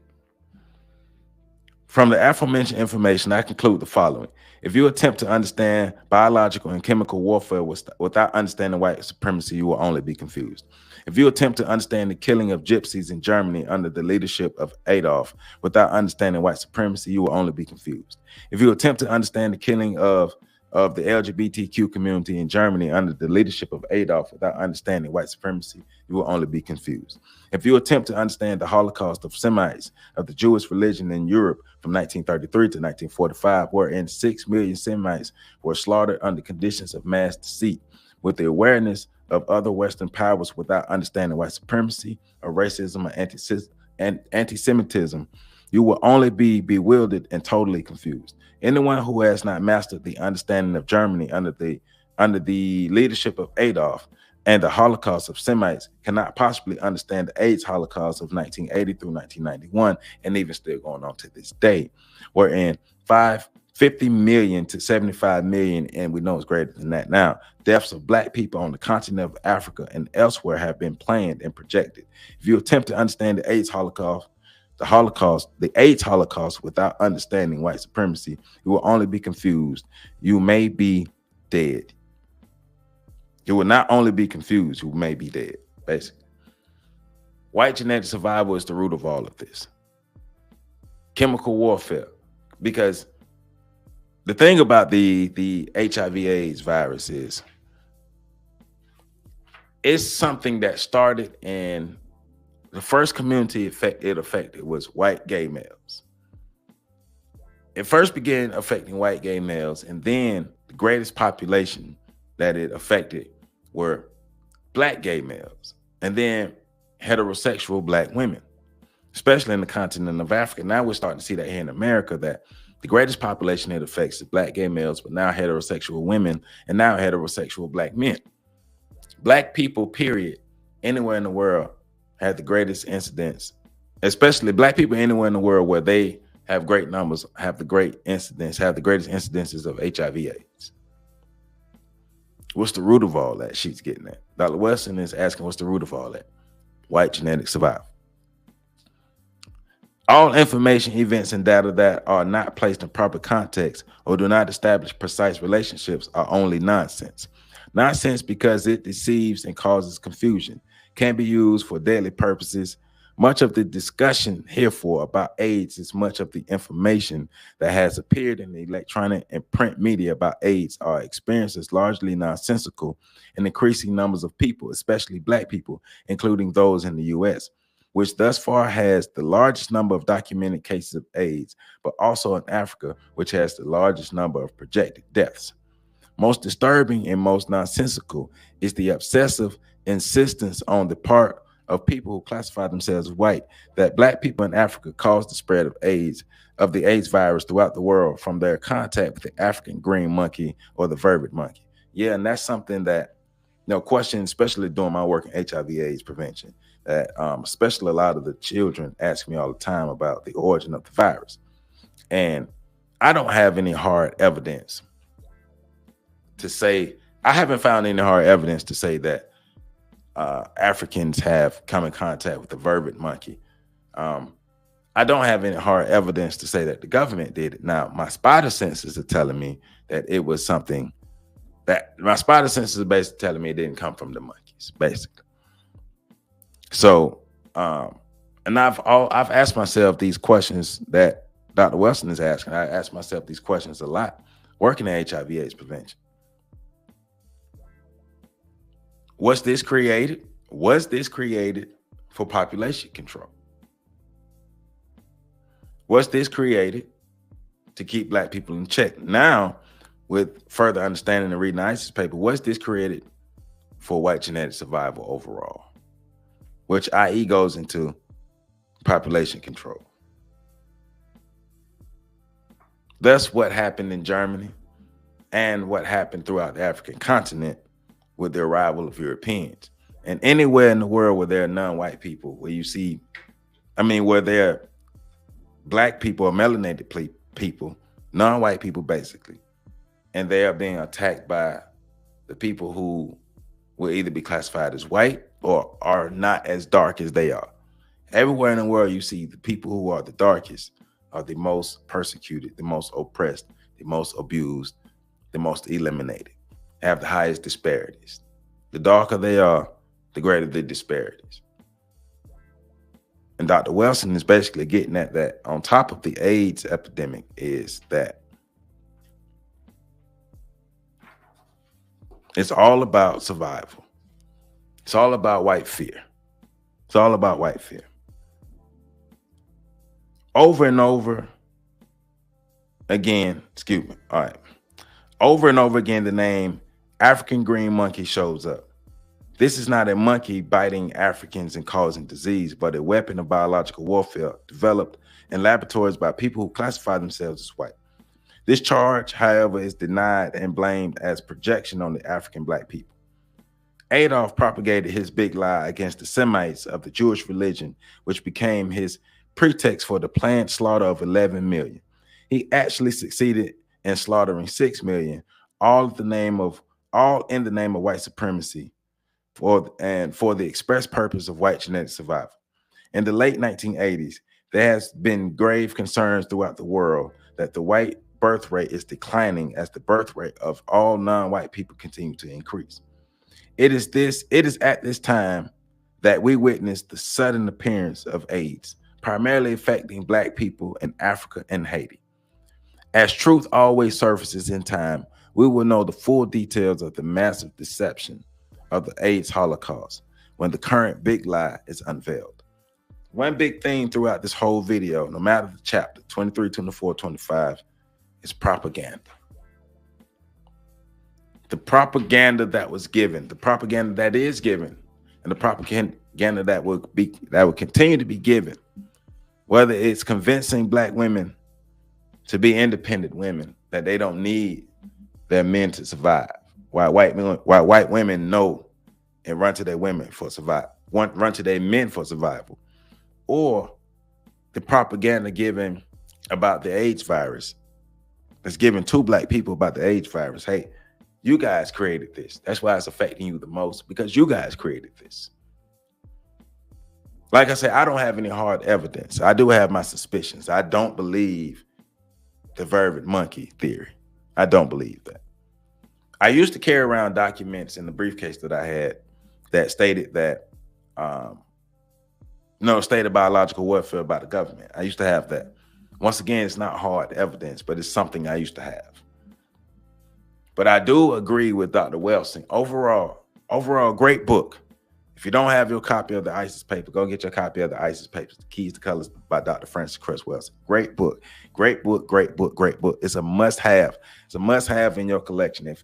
From the aforementioned information, I conclude the following. If you attempt to understand biological and chemical warfare without understanding white supremacy, you will only be confused. If you attempt to understand the killing of gypsies in Germany under the leadership of Adolf without understanding white supremacy, you will only be confused. If you attempt to understand the killing of the LGBTQ community in Germany under the leadership of Adolf without understanding white supremacy, you will only be confused. If you attempt to understand the Holocaust of Semites of the Jewish religion in Europe from 1933 to 1945, wherein 6 million Semites were slaughtered under conditions of mass deceit, with the awareness of other Western powers without understanding white supremacy or racism or anti-Semitism, you will only be bewildered and totally confused. Anyone who has not mastered the understanding of Germany under the leadership of Adolf and the Holocaust of Semites cannot possibly understand the AIDS Holocaust of 1980 through 1991, and even still going on to this day, wherein 50 million to 75 million, and we know it's greater than that now, deaths of Black people on the continent of Africa and elsewhere have been planned and projected. If you attempt to understand the AIDS Holocaust without understanding white supremacy, you will only be confused. You may be dead. You will not only be confused, you may be dead, basically. White genetic survival is the root of all of this. Chemical warfare. Because the thing about the HIV/AIDS virus is it's something that started in the first community it affected was white gay males. It first began affecting white gay males, and then the greatest population that it affected were Black gay males, and then heterosexual Black women, especially in the continent of Africa. Now we're starting to see that here in America, that the greatest population it affects is Black gay males, but now heterosexual women, and now heterosexual Black men. Black people, period, anywhere in the world had the greatest incidence, especially Black people anywhere in the world where they have great numbers, have the greatest incidences of HIV/AIDS. What's the root of all that? She's getting at. Dr. Welsing is asking, what's the root of all that? White genetic survival. All information, events, and data that are not placed in proper context or do not establish precise relationships are only nonsense. Nonsense because it deceives and causes confusion, can be used for deadly purposes. Much of the discussion herefore about AIDS is much of the information that has appeared in the electronic and print media about AIDS are experiences largely nonsensical in increasing numbers of people, especially Black people, including those in the U.S., which thus far has the largest number of documented cases of AIDS, but also in Africa, which has the largest number of projected deaths. Most disturbing and most nonsensical is the obsessive insistence on the part of people who classify themselves as white that Black people in Africa caused the spread of the AIDS virus throughout the world from their contact with the African green monkey or the vervet monkey. Yeah, and that's something that, question, especially during my work in HIV/AIDS prevention, that especially a lot of the children ask me all the time about the origin of the virus. And I don't have any hard evidence to say, I haven't found any hard evidence to say that Africans have come in contact with the vervet monkey. I don't have any hard evidence to say that the government did it. Now, my spider senses are telling me that it was something that my spider senses are basically telling me it didn't come from the monkeys, basically. So, and I've asked myself these questions that Dr. Welsing is asking. I ask myself these questions a lot working in HIV/AIDS prevention. Was this created for population control? Was this created to keep Black people in check? Now, with further understanding and reading the ISIS paper, was this created for white genetic survival overall? Which, i.e., goes into population control. That's what happened in Germany and what happened throughout the African continent with the arrival of Europeans. And anywhere in the world where there are non-white people, where there are Black people or melanated people, non-white people basically, and they are being attacked by the people who will either be classified as white or are not as dark as they are. Everywhere in the world, you see the people who are the darkest are the most persecuted, the most oppressed, the most abused, the most eliminated, have the highest disparities. The darker they are, the greater the disparities. And Dr. Welsing is basically getting at that on top of the AIDS epidemic is that it's all about survival. It's all about white fear. It's all about white fear. Over and over again, excuse me, all right. Over and over again, the name African green monkey shows up. This is not a monkey biting Africans and causing disease, but a weapon of biological warfare developed in laboratories by people who classify themselves as white. This charge, however, is denied and blamed as projection on the African black people. Adolf propagated his big lie against the Semites of the Jewish religion, which became his pretext for the planned slaughter of 11 million. He actually succeeded in slaughtering 6 million, all in the name of white supremacy for the express purpose of white genetic survival. In the late 1980s, there has been grave concerns throughout the world that the white birth rate is declining as the birth rate of all non-white people continue to increase. It is at this time that we witness the sudden appearance of AIDS, primarily affecting black people in Africa and Haiti. As truth always surfaces in time, we will know the full details of the massive deception of the AIDS Holocaust when the current big lie is unveiled. One big theme throughout this whole video, no matter the chapter, 23, 24, 25, is propaganda. The propaganda that was given, the propaganda that is given, and the propaganda that will continue to be given, whether it's convincing black women to be independent women, that they don't need their men to survive, while white women know and run to their women for survival, run to their men for survival, or the propaganda given about the AIDS virus that's given to black people about the AIDS virus. Hey, you guys created this. That's why it's affecting you the most, because you guys created this. Like I said, I don't have any hard evidence. I do have my suspicions. I don't believe the vervet monkey theory. I don't believe that. I used to carry around documents in the briefcase that I had that stated that, stated biological warfare by the government. I used to have that. Once again, it's not hard evidence, but it's something I used to have. But I do agree with Dr. Welsing. Overall, great book. If you don't have your copy of the ISIS paper, go get your copy of the ISIS papers, The Keys to Colors by Dr. Francis Cress Welsing. Great book. It's a must-have. It's a must-have in your collection.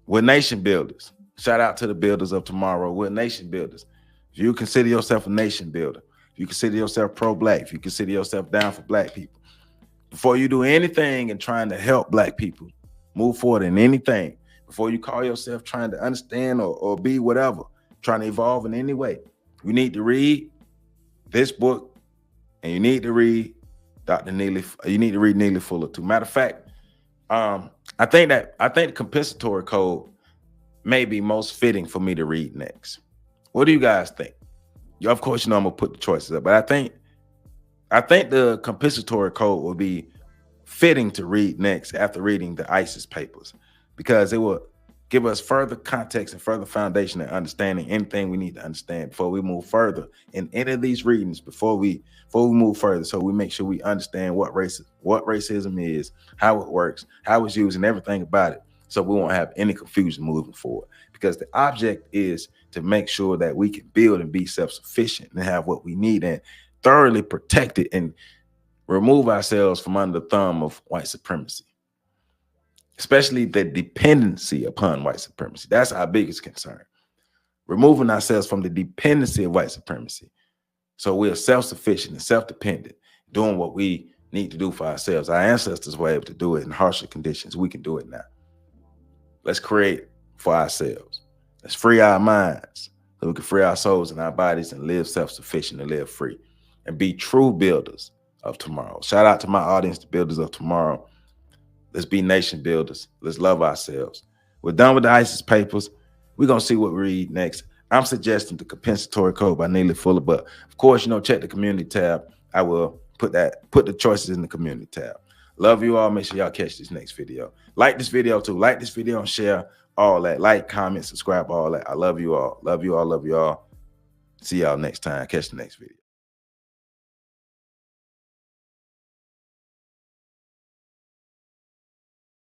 We're nation builders. Shout out to the builders of tomorrow. We're nation builders. If you consider yourself a nation builder, if you consider yourself pro-black, if you consider yourself down for black people, before you do anything in trying to help black people move forward in anything, before you call yourself trying to understand or be whatever, trying to evolve in any way, you need to read this book, and you need to read Neely Fuller too. Matter of fact, I think the compensatory code may be most fitting for me to read next. What do you guys think? Of course, I'm gonna put the choices up, but I think the compensatory code will be fitting to read next after reading the ISIS papers, because it will give us further context and further foundation and understanding anything we need to understand before we move further in any of these readings, before we move further, so we make sure we understand what racism is, how it works, how it's used, and everything about it, so we won't have any confusion moving forward. Because the object is to make sure that we can build and be self-sufficient and have what we need and thoroughly protect it and remove ourselves from under the thumb of white supremacy, especially the dependency upon white supremacy. That's our biggest concern. Removing ourselves from the dependency of white supremacy, so we are self-sufficient and self-dependent, doing what we need to do for ourselves. Our ancestors were able to do it in harsher conditions. We can do it now. Let's create for ourselves. Let's free our minds so we can free our souls and our bodies and live self-sufficient and live free and be true builders of tomorrow. Shout out to my audience, the builders of tomorrow. Let's be nation builders. Let's love ourselves. We're done with the ISIS papers. We're going to see what we read next. I'm suggesting the compensatory code by Neely Fuller, but of course, check the community tab. I will put the choices in the community tab. Love you all. Make sure y'all catch this next video. Like this video too. Like this video and share all that. Like, comment, subscribe, all that. I love you all. Love you all. Love you all. See y'all next time. Catch the next video.